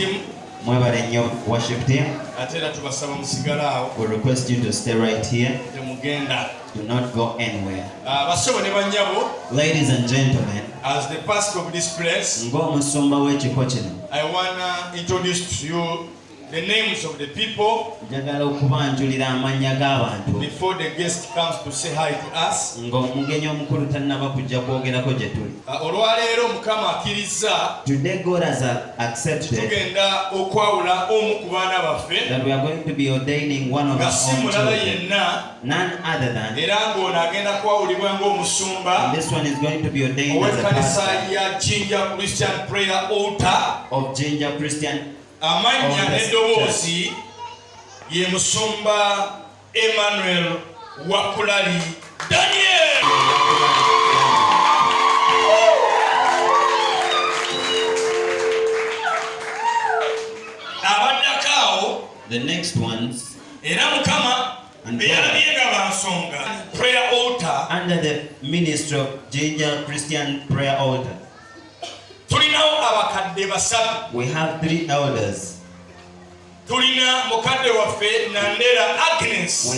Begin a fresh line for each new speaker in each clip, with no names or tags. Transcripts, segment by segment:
team.
Worship team. We request you to stay right here. Do not go anywhere. Ladies and gentlemen,
as the pastor of this place,
I
want to introduce to you the names of the people before the guest comes to say hi to us.
Today God has accepted that we are going to be ordaining one of our own children, none other than, and this one is going to be ordained as a pastor of Ginger Christian.
Amanya edowozi ye musumba Emmanuel Wakulali Daniel. Abadakao,
the next ones,
era mukama beyalabiyenga bansonga prayer altar
under the ministry of Ginger Christian prayer altar.
We
have 3 elders.
Tulina mukadde waffe Nandera Agnes.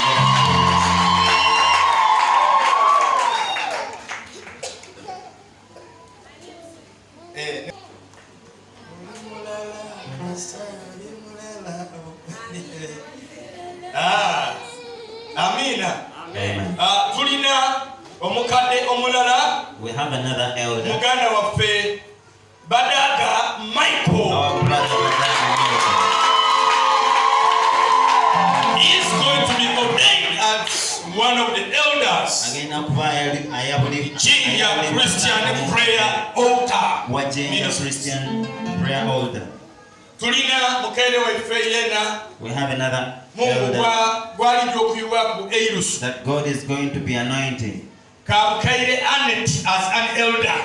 Amina.
Amen.
Tulina omukadde omulala.
We have another elder.
Muganda waffe Badaga Michael.
Our brother
He is going to be ordained as one of the elders. Ginger Christian prayer altar.
Christian prayer altar.
Tulina mukele waffe yena.
We have another elder that God is going to be anointing.
Kabukaire Annette as an elder.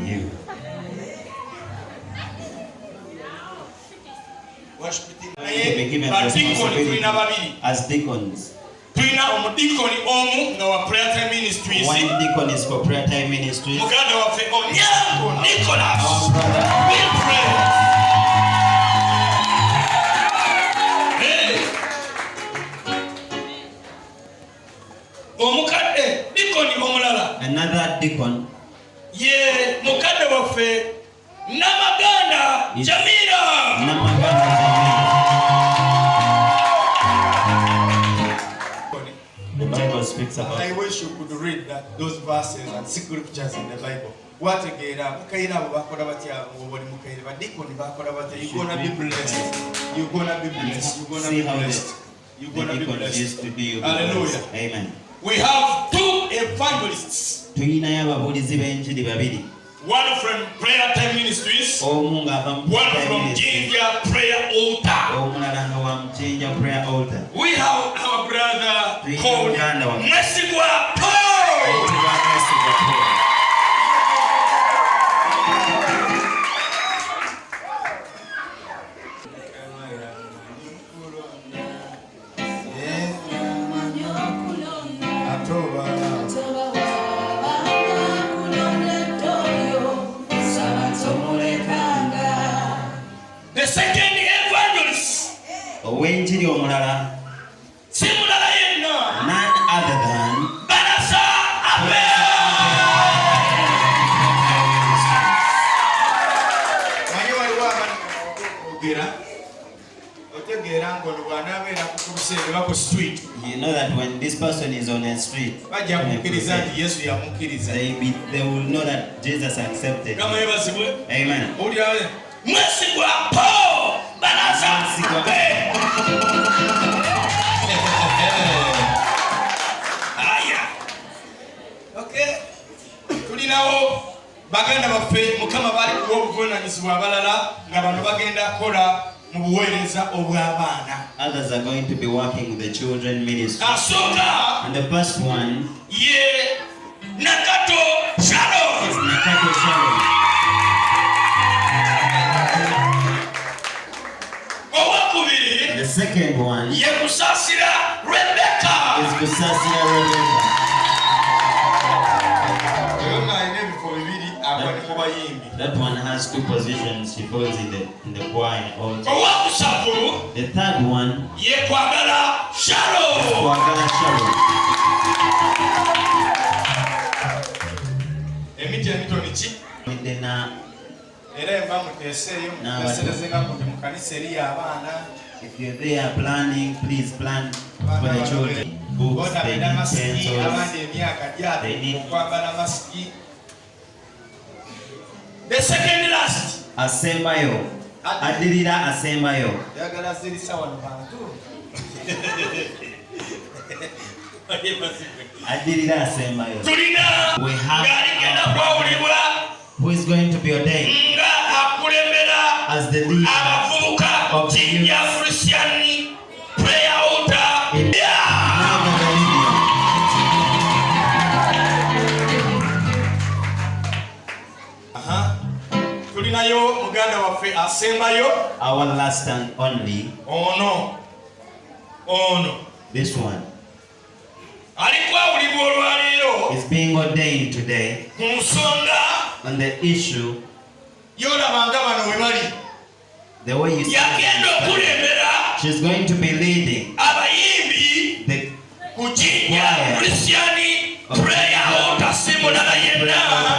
You. Be given responsibility as deacons. One deacon is for prayer time ministries. Our brother. Another deacon.
Ye mukadde waffe Namaganda Jamila.
The Bible speaks about.
I wish you could read those verses and scriptures in the Bible. What again? You're gonna be blessed. You're gonna be blessed. You're gonna be blessed. You're gonna be blessed. Hallelujah.
Amen.
We have 2 evangelists.
One
from Prayer Time Ministries, one from Ginger Prayer Altar. We have our brother called Mwesigwa Paul. The second evangelist,
none other than
Barasa Abel.
You know that when this person is on a street, they will know that Jesus accepted. Amen.
Okay. Tulinawo baganda baffe mukama bali kuwa obuvunanyizibwa abalala nga bano bagenda kola mu buweereza obw'abaana.
Others are going to be working with the children ministry.
Asooka.
And the first one
ye Nakato Sharon.
is Nakato Sharon.
Owakubiri.
The second one
ye Kusasira Rebecca.
is Kusasira Rebecca. That one has two positions. She falls in the choir also. The third one is Kwagala Sharon. If you're there planning, please plan for the children. Books, they need pencils, they need...
The second last.
Asembayo. Adirira asembayo. Adirira asembayo. We have who is going to be ordained as the leader of the youth. Our last and only.
No.
This one is being ordained today on the issue. The way you see it, she's going to be leading the choir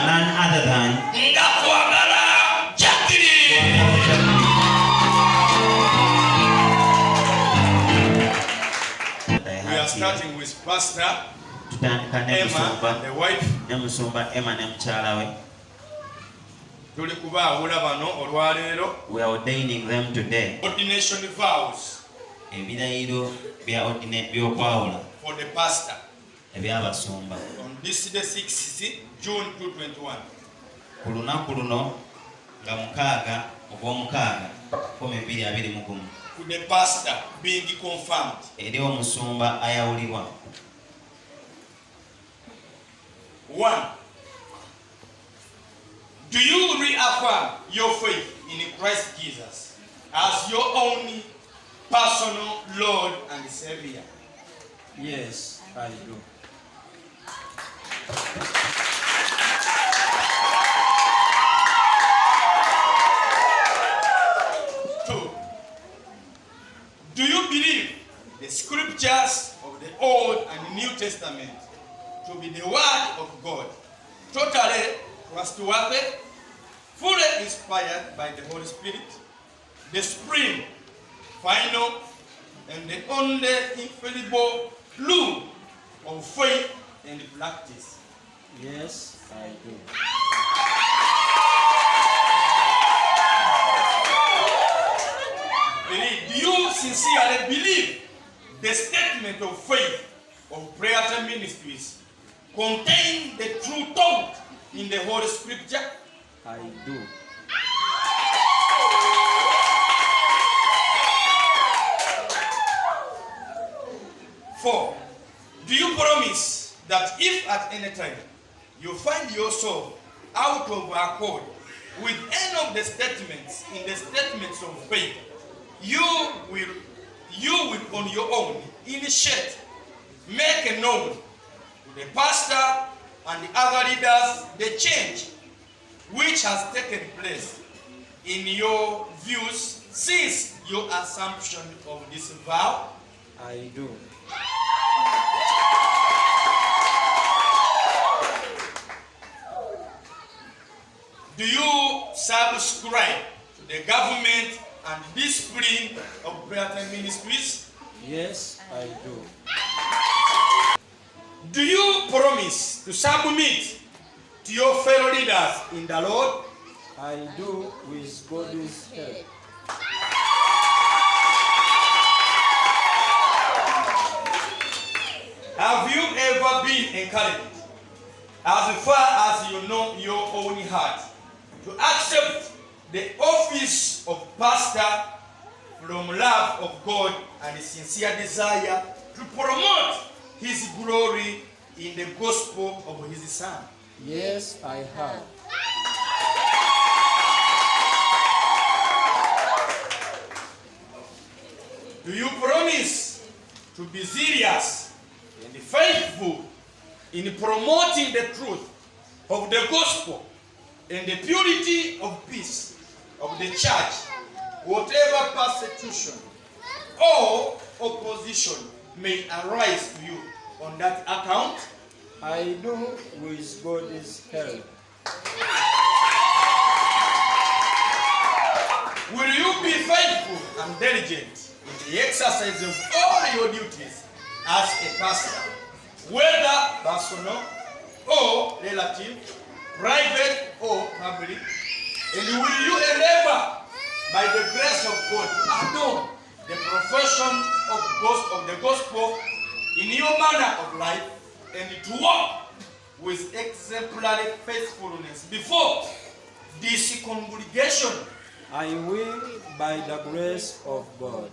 none other than
we are starting with Pastor Emma, the wife.
We are ordaining them today.
Ordination vows for the pastor on this the 6th June 2021. To the pastor being confirmed. 1. Do you reaffirm your faith in Christ Jesus as your only personal Lord and Savior?
Yes, I do.
2. Do you believe the scriptures of the Old and New Testament to be the word of God, totally trustworthy, fully inspired by the Holy Spirit, the supreme, final, and the only infallible rule of faith and practice?
Yes, I do.
Do you sincerely believe the statement of faith of Prayer Ministries contain the true thought in the Holy Scripture?
I do.
4. Do you promise that if at any time you find yourself out of accord with any of the statements in the statements of faith, you will on your own initiate, make known to the pastor and the other leaders the change which has taken place in your views since your assumption of this vow?
I do.
'Do you subscribe to the government and discipline of Prayer Ministries?
Yes, I do.
Do you promise to submit to your fellow leaders in the Lord?
I do, with God's help.
Have you ever been encouraged, as far as you know your own heart, to accept the office of pastor from love of God and sincere desire to promote His glory in the gospel of His Son?
Yes, I have.
Do you promise to be serious and faithful in promoting the truth of the gospel and the purity of peace of the church, whatever persecution or opposition may arise to you on that account,
I do with God's help.
Will you be faithful and diligent in the exercise of all your duties as a pastor, whether personal or relative, private or public? And will you endeavor, by the grace of God, to adorn the profession of the gospel in your manner of life, and to walk with exemplary faithfulness before this congregation?
I will, by the grace of God.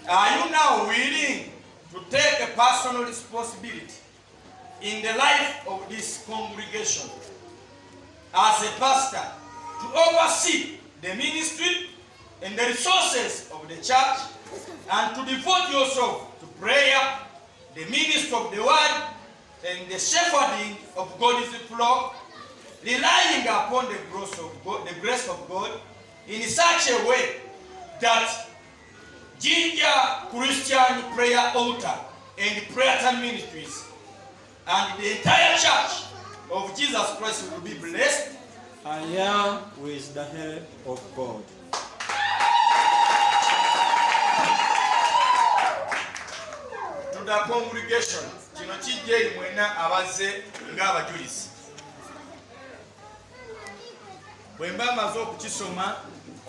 Are you now willing to take a personal responsibility in the life of this congregation as a pastor to oversee the ministry and the resources of the church, and to devote yourself to prayer, the ministry of the word, and the shepherding of God's flock, relying upon the grace of God in such a way that Ginger Christian Prayer Altar and Prayer Time Ministries and the entire church of Jesus Christ will be blessed?
I am with the help of God.
To the congregation, kino kijja eri mwena abazze ng'abajulizi. Bwe mba maze okukisoma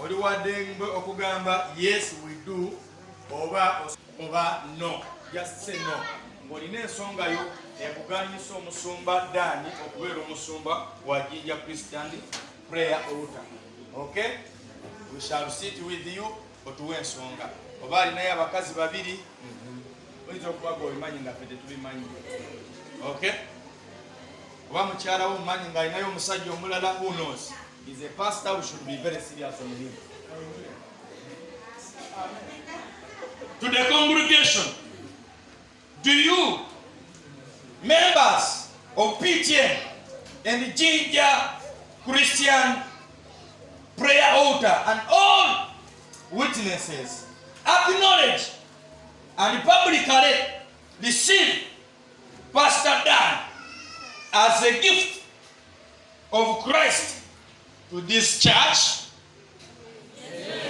oli wadde okugamba yes we do oba no, just say no. Ng'olina ensonga yo ekuganyisa omusumba Dani okubeera omusumba wa Ginger Christian Prayer Altar. Okay? We shall sit with you otuwe ensonga. Oba alinayo abakazi babiri, oyinza okuba g'obimanyi nga ffe tetubimanyi. Okay? Oba mukyala wo mumanyi ng'alinayo omusajja omulala, who knows? He's a pastor, we should be very serious on him. To the congregation, do you, members of PTN and Ginger Christian Prayer Altar and all witnesses, acknowledge and publicly receive Pastor Dan as a gift of Christ to this church? Yes.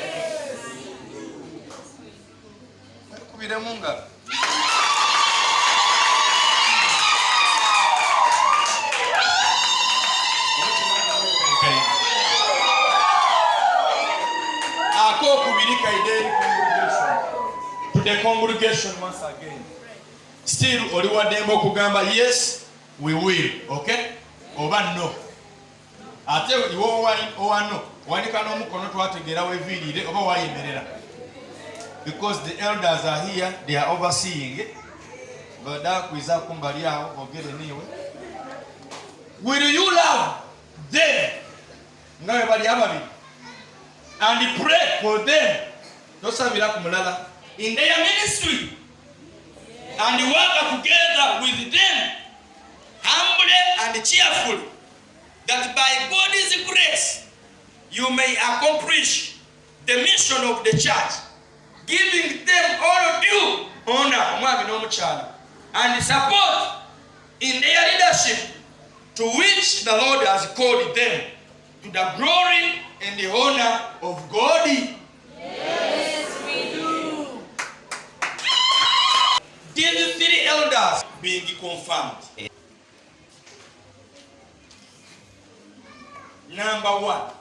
To the congregation once again. Still, oli wademba okugamba yes, we will. Okay? Oba no. Ate iwo owano wanika n'omukono twategeera weeviirire oba wayemerera. Because the elders are here, they are overseeing it. Bada kwiza kumbali awo ogere niwe. Will you love them? Ngawe bali ababiri. And pray for them. Tosabira ku mulala. In their ministry. And work together with them. Humbly and cheerfully. That by God's grace, you may accomplish the mission of the church, giving them all due honor and support in their leadership, to which the Lord has called them, to the glory and the honor of God. Yes, we do. These three elders being confirmed. Number one,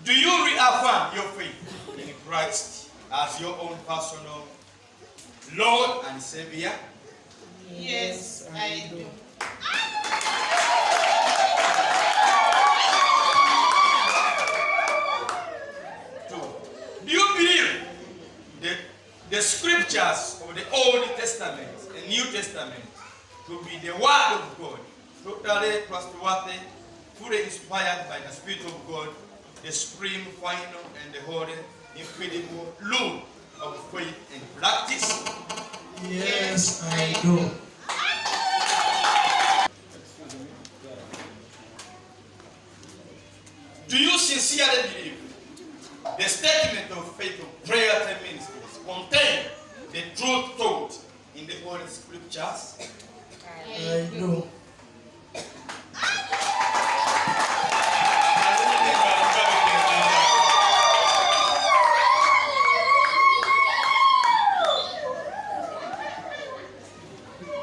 do you reaffirm your faith in Christ as your own personal Lord and Savior?
Yes, I do.
Two, do you believe that the scriptures of the Old Testament and New Testament to be the Word of God, totally trustworthy, fully inspired by the Spirit of God, the supreme, final, and the holy, incredible rule of faith and practice?
Yes, I do.
Do you sincerely believe the statement of faith of prayer and ministries contain the truth taught in the Holy Scriptures?
I do.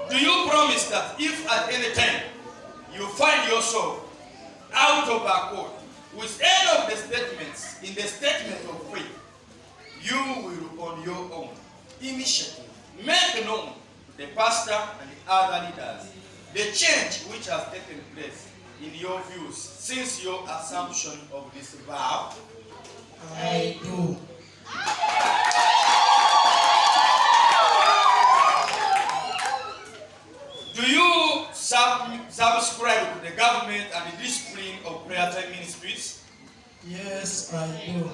Do you promise that if at any time you find yourself out of accord with any of the statements in the statement of faith, you will on your own initiative make known to the pastor and the other leaders the change which has taken place in your views since your assumption of this vow?
I do.
Do you subscribe to the government and the discipline of prayer time ministries?
Yes, I do.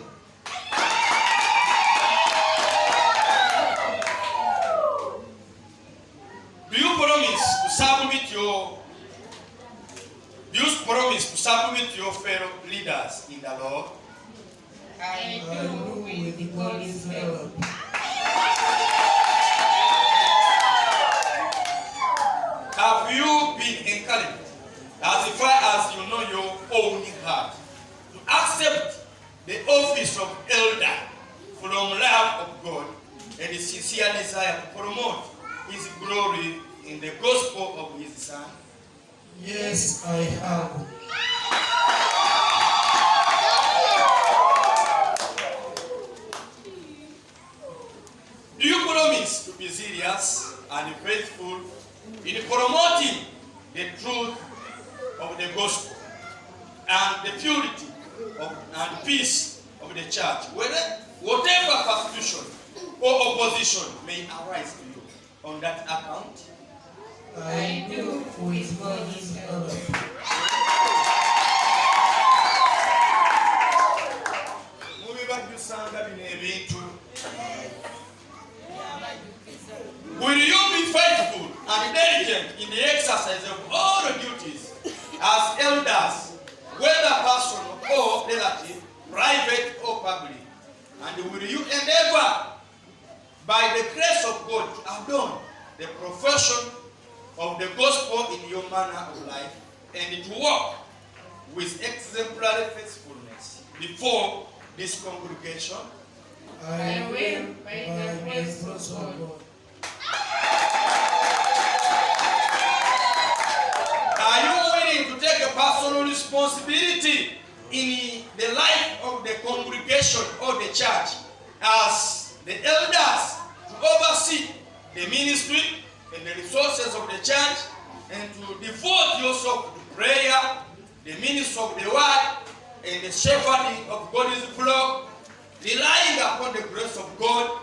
Do you promise to submit your fellow leaders in the Lord?
I do with God's help.
Have you been encouraged, as far as you know your own heart, to accept the office of elder from love of God and a sincere desire to promote His glory in the gospel of His Son?
Yes, I have.
Do you promise to be serious and faithful in promoting the truth of the gospel and the purity and peace of the church, whatever persecution or opposition may arise to you on that account?
I do with God's help.
Will you be faithful and diligent in the exercise of all the duties as elders, whether personal or relative, private or public? And will you endeavor, by the grace of God, to adorn the profession of the gospel in your manner of life, and to walk with exemplary faithfulness before this congregation?
I will, by the grace of God.
Are you willing to take a personal responsibility in the life of the congregation or the church as the elders to oversee the ministry and the resources of the church, and to devote yourself to prayer, the ministry of the word, and the shepherding of God's flock, relying upon the grace of God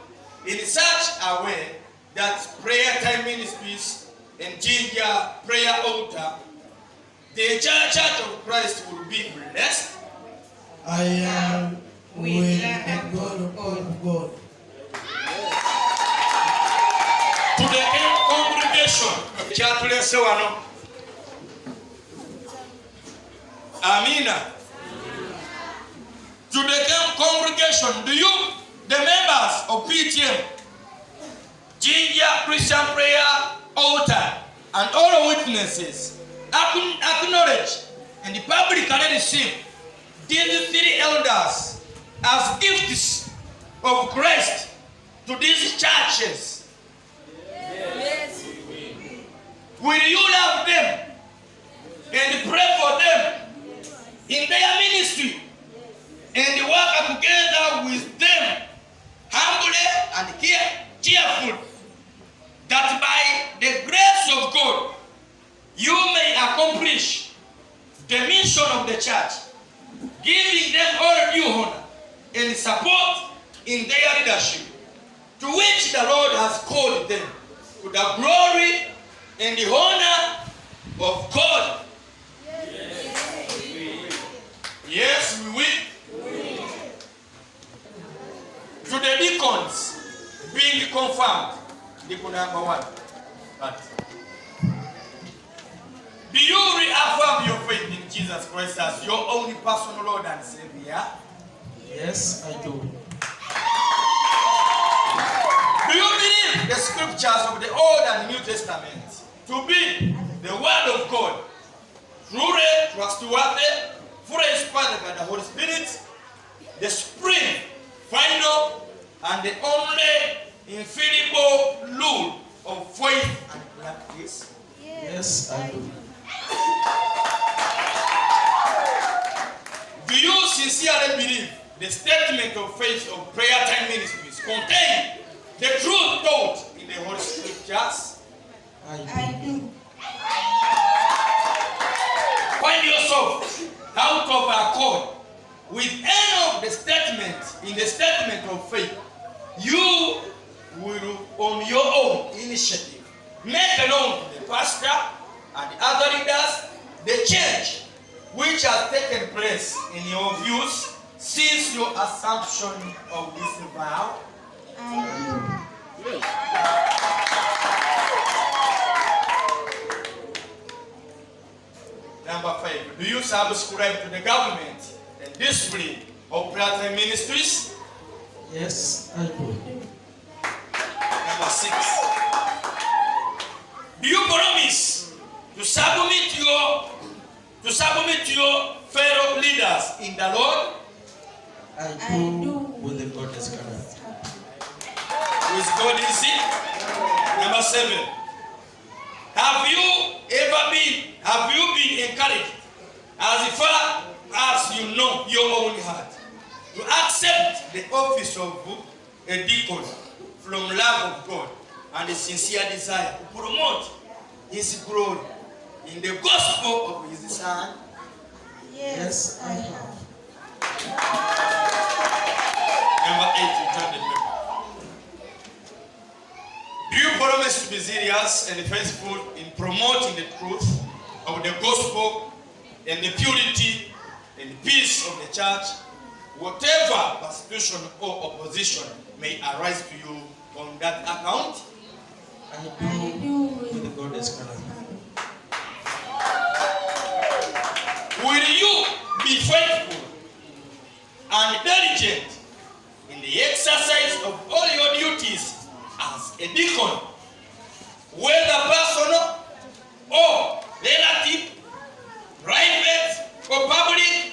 in such a way that prayer time ministries and Ginger prayer altar, the church of Christ will be blessed?
I am with the God of God.
To the congregation, kyatulese wano. Amina. To the congregation, do you, the members of PTM, Ginger Christian Prayer Altar, and all witnesses, acknowledge and publicly receive these three elders as gifts of Christ to these churches?
Yes.
Will you love them and pray for them in their ministry and work together with them humbly and cheerful, that by the grace of God you may accomplish the mission of the church, giving them all due honor and support in their leadership, to which the Lord has called them, to the glory and the honor of God? Yes, we will. To the deacons being confirmed Number 1. But do you reaffirm your faith in Jesus Christ as your only personal Lord and Savior?
Yes, I do.
Do you believe the scriptures of the Old and New Testament to be the Word of God, truly trustworthy, fully inspired by the Holy Spirit, the supreme, final, and the only infallible rule of faith and practice?
Yes, I do.
Do you sincerely believe the statement of faith of Prayer Time Ministries contain the truth taught in the Holy Scriptures?
I do.
Find yourself out of accord with any of the statements in the statement of faith. You will, on your own initiative, make known to the pastor and the other leaders the change which has taken place in your views since your assumption of this vow. Number 5. Do you subscribe to the government and discipline of Prayer Time Ministries?
Yes, I do.
Number 6. Do you promise to submit your fellow leaders in the Lord?
I do with the God's command.
With God is it? Number 7. Have you been encouraged as far as you know your own heart to accept the office of a deacon from love of God and a sincere desire to promote His glory in the gospel of His Son?
Yes, I have.
Number 8, return the paper. Do you promise to be serious and faithful in promoting the truth of the gospel and the purity and peace of the church, whatever persecution or opposition may arise to you on that account?
I do with the God's command.
Will you be faithful and diligent in the exercise of all your duties as a deacon, whether personal or relative, private or public,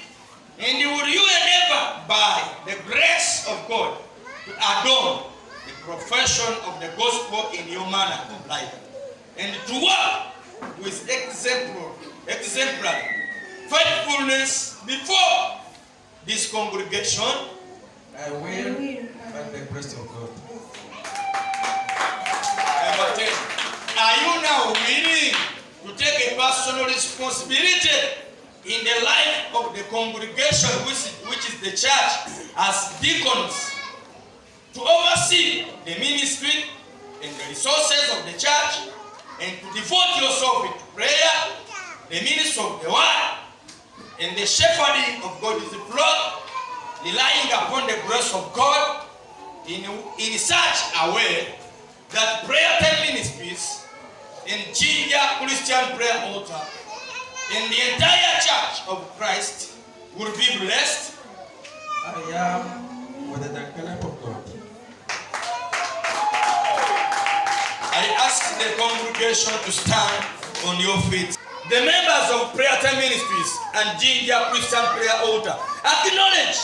and will you endeavor by the grace of God to adorn the profession of the gospel in your manner of life, and to work with exemplary faithfulness before this congregation?
I will by the grace of God.
Number 10. Are you now willing to take a personal responsibility in the life of the congregation, which is the church, as deacons, to oversee the ministry and the resources of the church, and to devote yourself to prayer, the ministry of the word, and the shepherding of God's flock, relying upon the grace of God in such a way that Prayer Time Ministries and Ginger Christian Prayer Altar and the entire Church of Christ will be blessed?
I am with the command of God.
I ask the congregation to stand on your feet. The members of Prayer Time Ministries and Ginger Christian Prayer Altar acknowledge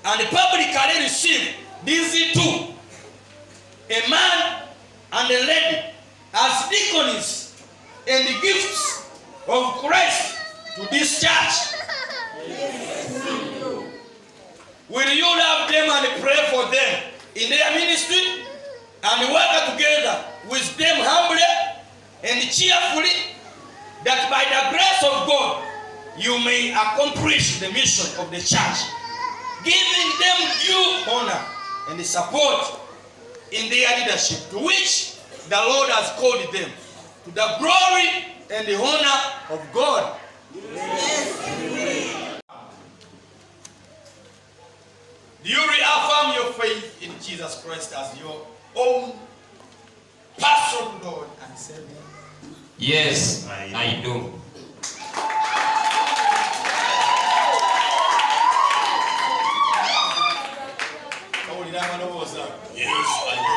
and publicly receive these two, a man and a lady, as deacons and the gifts of Christ to this church.
Yes, we do.
Will you love them and pray for them in their ministry and work together with them humbly and cheerfully, that by the grace of God you may accomplish the mission of the church, giving them due honor and support in their leadership, to which the Lord has called them, to the glory and the honor of God.
Yes, we will.
Do you reaffirm your faith in Jesus Christ as your own personal Lord and Savior?
Yes, I do.
Yes, I do.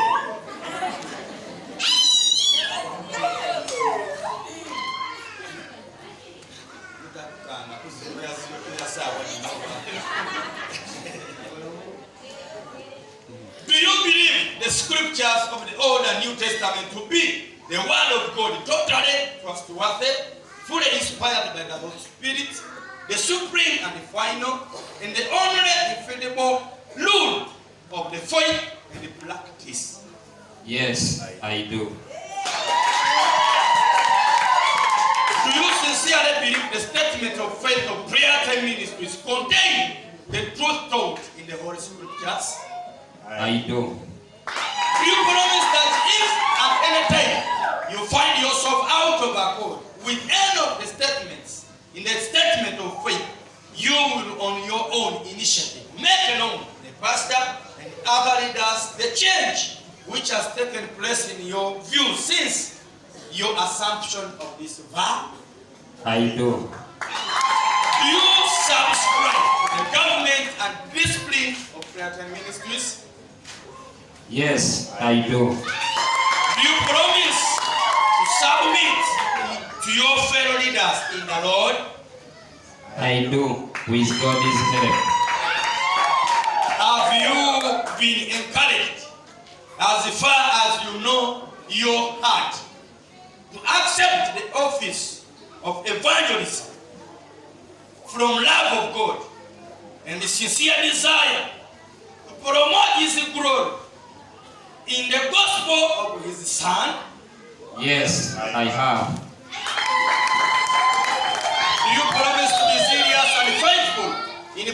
Do you believe the scriptures of the Old and New Testament to be the word of God, totally trustworthy, fully inspired by the Holy Spirit, the supreme and the final, and the only infallible rule of the faith and the practice?
Yes, I do.
Do you sincerely believe the statement of faith of prayer time ministries contain the truth taught in the Holy Scriptures?
I do.
Do you promise that if at any time you find yourself out of accord with any of the statements in the statement of faith, you will on your own initiative make known the pastor and other leaders the change which has taken place in your view since your assumption of this vow?
I do.
Do you subscribe to the government and discipline of prayer time ministries?
Yes, I do.
Do you promise to submit to your fellow leaders in the Lord?
I do, with God's help.
Have you been encouraged, as far as you know your heart, to accept the office of evangelism from love of God and the sincere desire to promote His glory in the gospel of His Son?
Yes, I have.
Do you promise to be serious and faithful in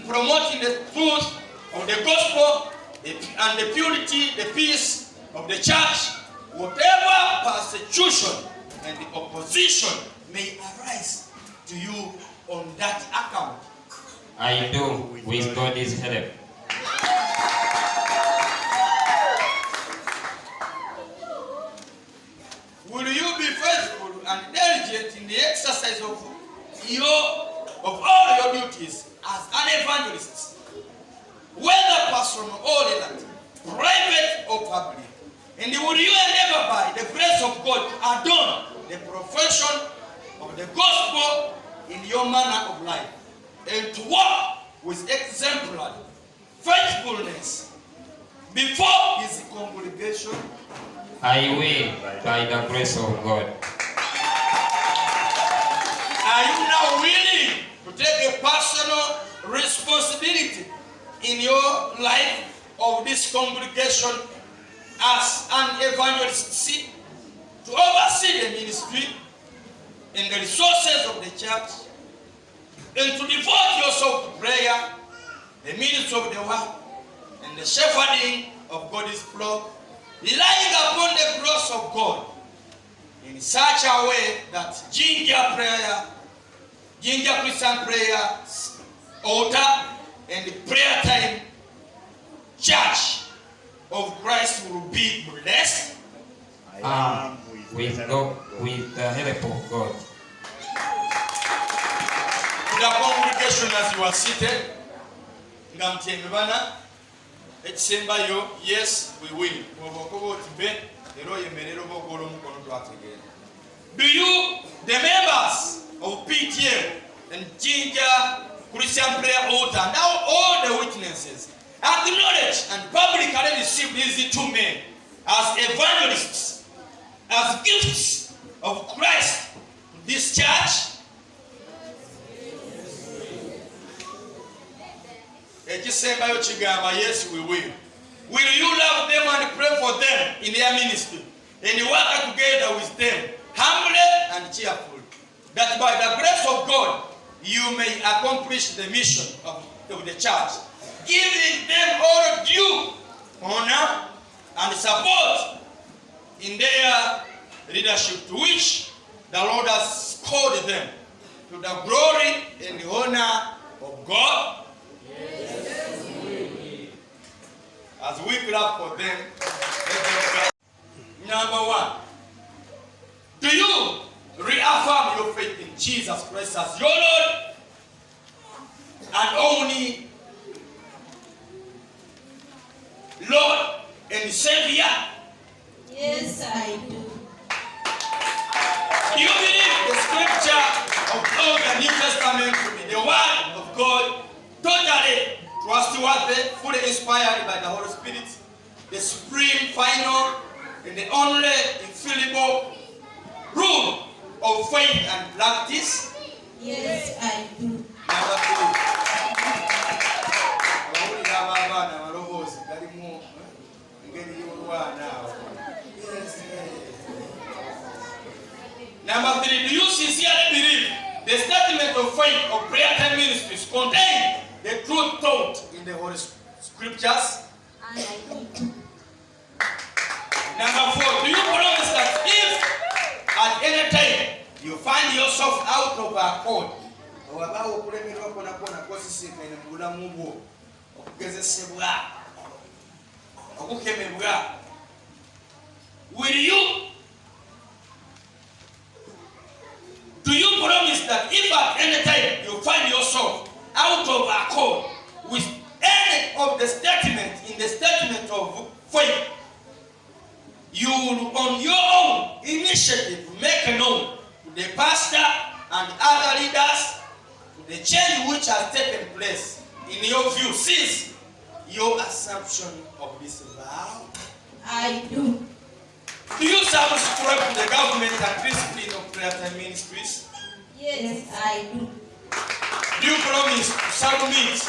promoting the truth of the gospel and the purity, the peace of the church, whatever persecution and the opposition may arise to you on that account?
I do, with God's help.
Will you be faithful and diligent in the exercise of all your duties as an evangelist, whether personal or relative, private or public? And will you endeavor by the grace of God to adorn the profession of the gospel in your manner of life, and to walk with exemplary faithfulness before His congregation?
I will, by the grace of God.
Are you now willing to take a personal responsibility in your life of this congregation as an evangelist, to oversee the ministry and the resources of the church, and to devote yourself to prayer, the ministry of the word, and the shepherding of God's flock, relying upon the grace of God in such a way that Ginger Christian Prayer Altar and the Prayer Time Church of Christ will be blessed?
With the help of God.
To the congregation as you are seated, yes, we will. Do you, the members of PTM and Ginger Christian Prayer Altar, now all the witnesses, acknowledge and publicly receive these two men as evangelists, as gifts of Christ to this church? Yes, we will. Will you love them and pray for them in their ministry, and work together with them, humbly and cheerfully, that by the grace of God you may accomplish the mission of the church, giving them all due honor and support in their leadership, to which the Lord has called them, to the glory and the honor of God? As we clap for them, let them clap. Number one, do you reaffirm your faith in Jesus Christ as your Lord and only Lord and Savior?
Yes, I do.
Do you believe the scripture of Old and New Testament to be the word of God, totally trustworthy, fully inspired by the Holy Spirit, the supreme, final, and the only infallible rule of faith and practice?
Yes, I do.
Number three. Number three, do you sincerely believe the statement of faith of prayer time ministries contain the truth taught in the Holy Scriptures?
I do.
Number four, do you promise that if at any time you find yourself out of accord, will you? Do you promise that if at any time you find yourself out of accord with any of the statements in the statement of faith, you will on your own initiative make known to the pastor and other leaders the change which has taken place in your view since your assumption of this vow?
I do.
Do you subscribe to the government and discipline of prayer time ministries?
Yes, I do.
Do you promise to submit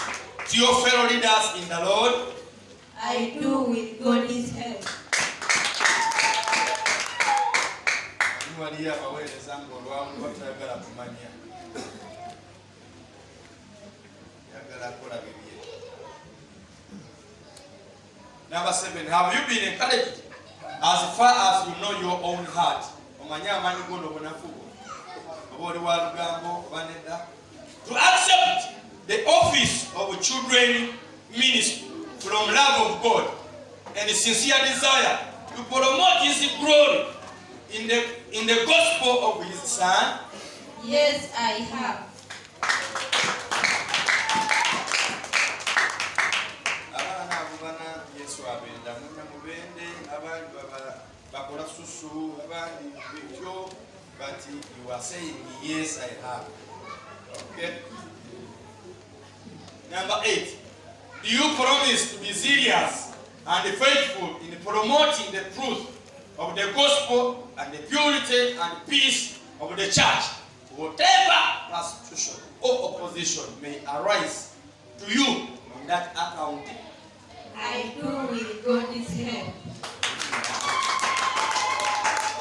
to your fellow leaders in the Lord?
I do with God's help.
Number 7, have you been encouraged as far as you know your own heart? To accept the office of a children ministry from love of God and a sincere desire to promote His glory in the gospel of His Son?
Yes, I have.
But you are saying, yes, I have. Okay? Number 8. Do you promise to be serious and faithful in promoting the truth of the gospel and the purity and peace of the church, whatever persecution or opposition may arise to you on that account?
I do with God's help.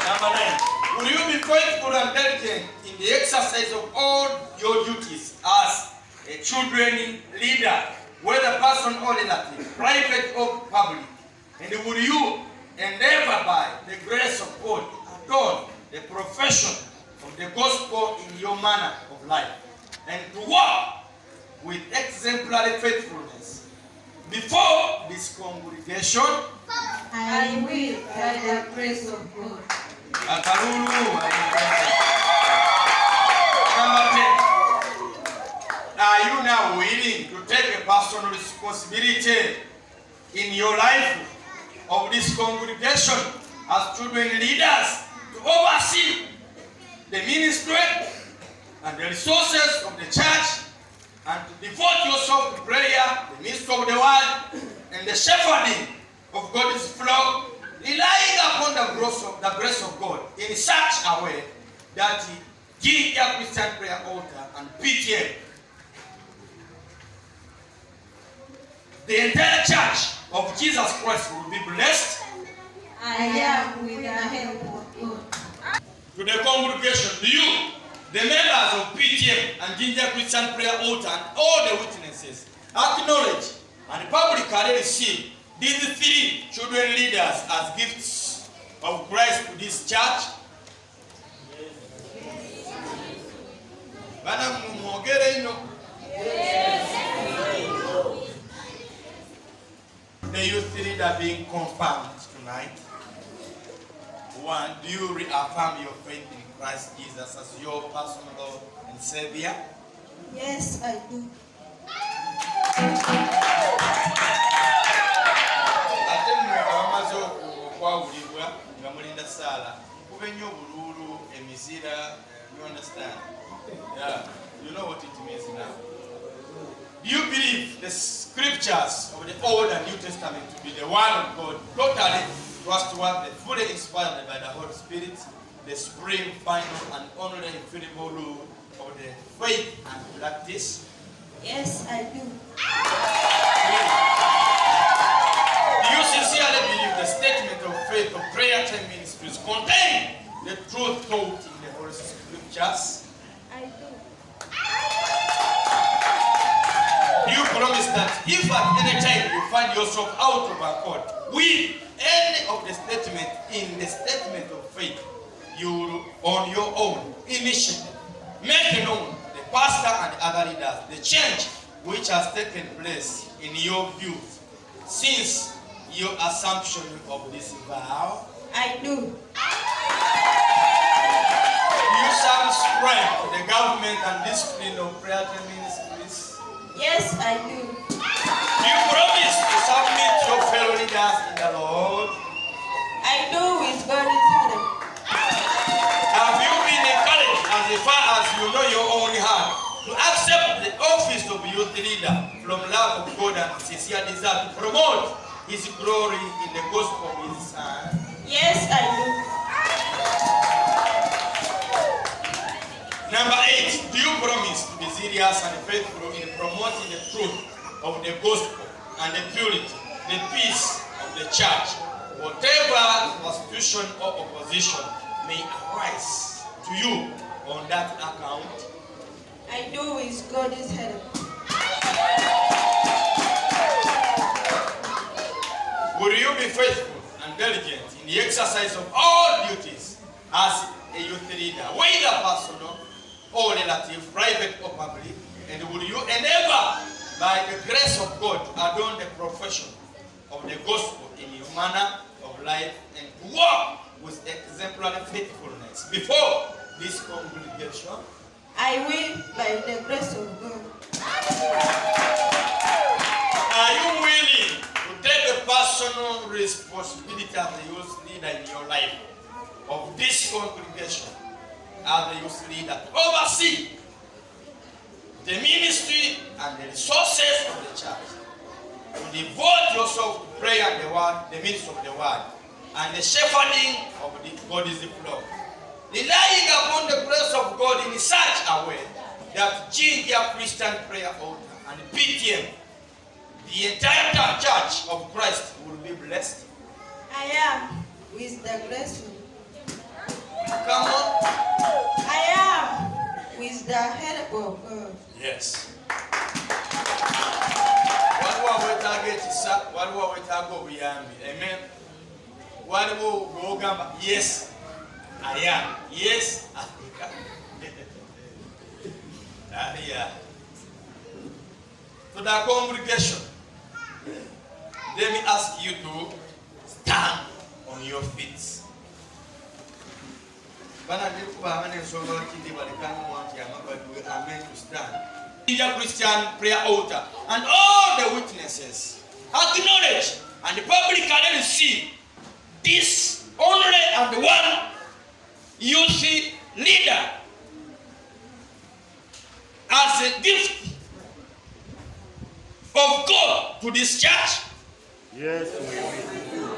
Number 9. Will you be faithful and diligent in the exercise of all your duties as a children leader, whether personal or relative, private or public? And will you endeavor by the grace of God adorn the profession of the gospel in your manner of life, and to walk with exemplary faithfulness before this congregation?
I will by the grace of God.
Number 10. Are you now willing to take a personal responsibility in your life of this congregation as children leaders to oversee the ministry and the resources of the church, and to devote yourself to prayer, the ministry of the word, and the shepherding of God's flock, relying upon the grace of God in such a way that Gilead Christian Prayer Altar and PTM, the entire church of Jesus Christ, will be blessed?
I am with the help of God.
To the congregation, do you, the members of PTM and Gilead Christian Prayer Altar, and all the witnesses, acknowledge and publicly receive these 3 children leaders as gifts of Christ to this church? The youth leader being confirmed tonight. 1. Do you reaffirm your faith in Christ Jesus as your personal Lord and Savior?
Yes, I do.
You understand? Yeah, you know what it means now. Do you believe the scriptures of the Old and New Testament to be the Word of God, totally trustworthy, fully inspired by the Holy Spirit, the supreme, final, and only infallible rule of the faith and practice?
Yes, I do.
Do you sincerely believe the statement of faith of prayer time ministries contain the truth taught in the Holy Scriptures?
I do.
Do you promise that if at any time you find yourself out of accord with any of the statement in the statement of faith, you will on your own initiative make known the pastor and other leaders the change which has taken place in your views since your assumption of this vow?
I do.
You subscribe to the government and discipline of prayer ministries?
Yes, I do.
You promise to submit your fellow leaders in the Lord?
I do with God's help.
Have you been encouraged as far as you know your own heart to accept the office of youth leader from love of God and sincere desire to promote His glory in the gospel of His Son?
Yes, I do.
Number 8, do you promise to be serious and faithful in promoting the truth of the gospel and the purity, the peace of the church, whatever persecution or opposition may arise to you on that account?
I do with God's help.
Will you be faithful and diligent in the exercise of all duties as a youth leader, whether personal or relative, private or public? And will you endeavor, by the grace of God, to adorn the profession of the gospel in your manner of life and to walk with exemplary faithfulness before this congregation?
I will by the grace of God.
Are you willing to take the personal responsibility as the youth leader in your life of this congregation, as the youth leader, to oversee the ministry and the resources of the church, to devote yourself to prayer and the word, the ministry of the word, and the shepherding of the God's flock, relying upon the grace of God in such a way that Ginger Christian Prayer Altar and PTM, the entire church of Christ, will be blessed?
I am with the grace of
Come on.
I am with the help of God.
Yes. Waliwo wetagekisa, waliwo wetaga obuyambi. Amen. Waliwo gwogamba yes, I am. Yes, I am. Yeah. To the congregation, let me ask you to stand on your feet. Amen to stand. Ginger Christian Prayer Altar and all the witnesses acknowledge and publicly receive this only and one youth leader as a gift of God to this church.
Yes, we will.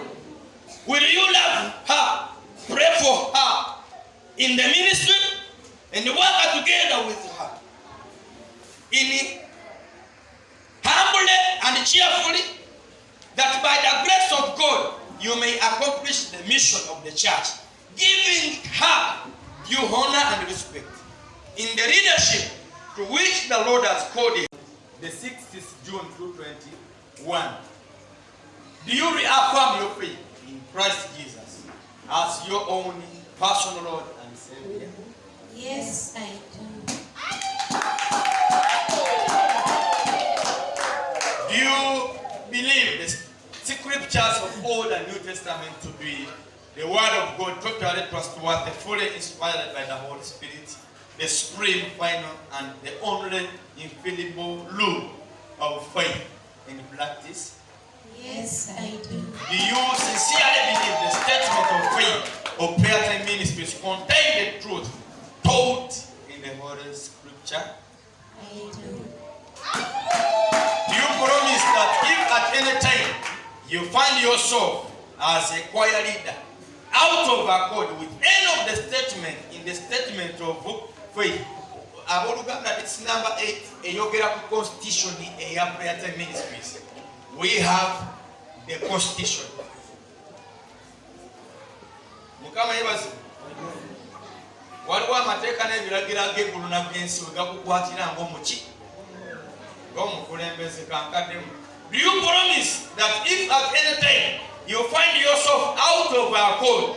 Will you love her, pray for her in the ministry, and work together with her in humbly and cheerfully, that by the grace of God you may accomplish the mission of the church, giving her due honor and respect in the leadership to which the Lord has called you. The 6th is June 2021. Do you reaffirm your faith in Christ Jesus as your own personal Lord and Savior?
Yes, I do.
Do you believe the scriptures of Old and New Testament to be the word of God, totally trustworthy, fully inspired by the Holy Spirit, the supreme, final, and the only infallible rule of faith and practice?
Yes, I do.
Do you sincerely believe the statement of faith of Prayer Time Ministries contain the truth taught in the Holy Scripture?
I do.
Do you promise that if at any time you find yourself as a choir leader out of accord with any of the statement in the statement of faith, it's number 8, a constitution a Prayer Time Ministries. We have the constitution. Mukama yebazi. Waliwo amateeka n'ebiragiro ag'eggulu n'ag'ensi we gakukwatira ng'omuki ng'omukulembeze kankaddemu. Do you promise that if at any time you find yourself out of accord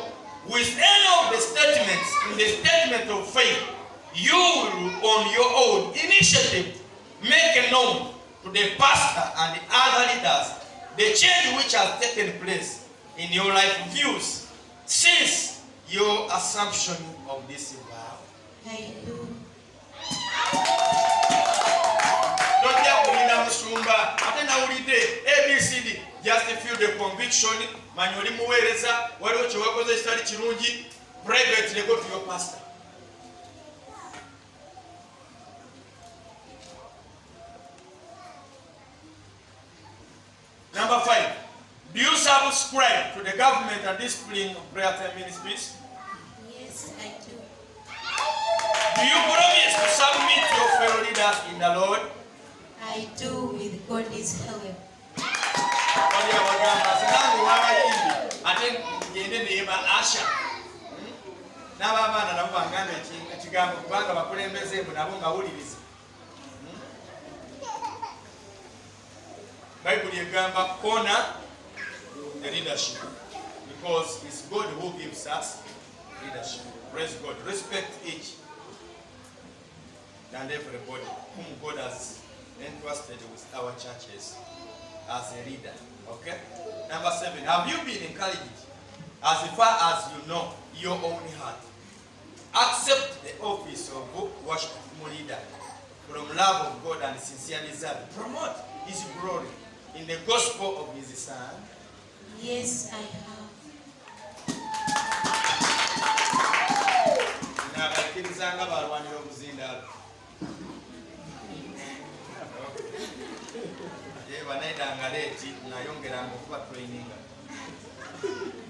with any of the statements in the statement of faith, you will on your own initiative make known to the pastor and the other leaders the change which has taken place in your life views since your assumption of this vow?
I do.
Don't you kulinda musumba ate nawulidde ABCD just feel the conviction manya oli muweereza waliwo kyewakoze ekitali kirungi privately go to your pastor. Number 5, do you subscribe to the government and discipline of Prayer Time Ministries?
Yes, I do.
Do you promise to submit your fellow leaders in the Lord?
I do with God's help.
N'abaana nabo bangamba ekigambo kubanga bakulembezeemu nabo nga wuliriza. Bible egamba honor the leadership because it's God who gives us leadership. Praise God. Respect each and everybody whom God has entrusted with our churches as a leader. Okay? Number 7, have you been encouraged as far as you know your own heart? Accept the office of worship leader from love of God and sincere desire to promote His glory in the gospel of His Son.
Yes, I have.
Nabakkirizanga balwanira obuzindaalo. Banaidanga leeti nayongeranga okuba traininga.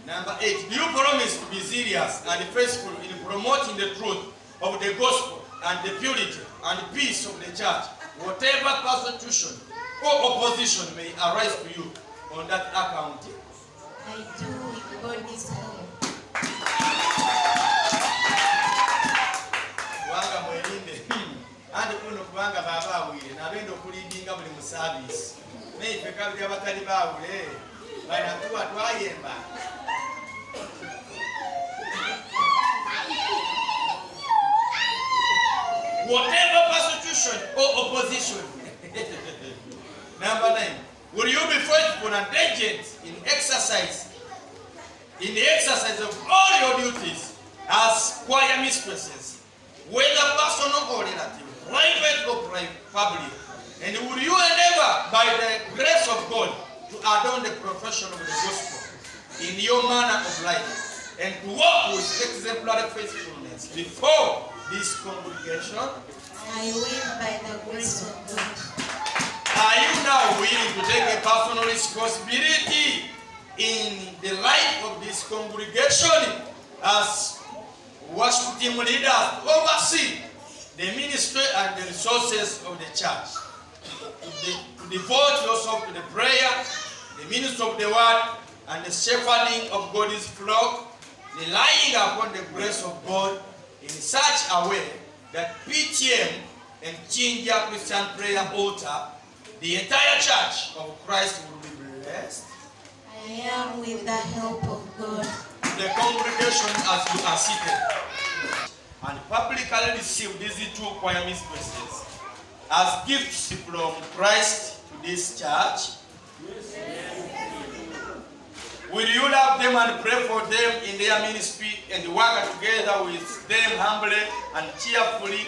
Number 8, do you promise to be serious and faithful in promoting the truth of the gospel and the purity and peace of the church, whatever persecution or opposition may arise to you on that account?
I do with God's help.
Kubanga mwerinde andi kuno kubanga baba awire nabenda okulindinga buli mu service naye ffe kabiri abatali baawule banatuwa twayemba. Whatever persecution or opposition. Number 9, will you be faithful and diligent in the exercise of all your duties as choir mistresses, whether personal or relative, private or public? And will you endeavor by the grace of God to adorn the profession of the gospel in your manner of life and to walk with exemplary faithfulness before this congregation?
I will by the grace of God.
Are you now willing to take a personal responsibility in the life of this congregation as worship team leaders to oversee the ministry and the resources of the church? To devote yourself to the prayer, the ministry of the word, and the shepherding of God's flock, relying upon the grace of God in such a way that PTM and Chinja Christian Prayer Altar, the entire church of Christ, will be blessed?
I am with the help of God.
The congregation as you are seated and publicly receive these 2 choir mistresses as gifts from Christ to this church. Will you love them and pray for them in their ministry and work together with them humbly and cheerfully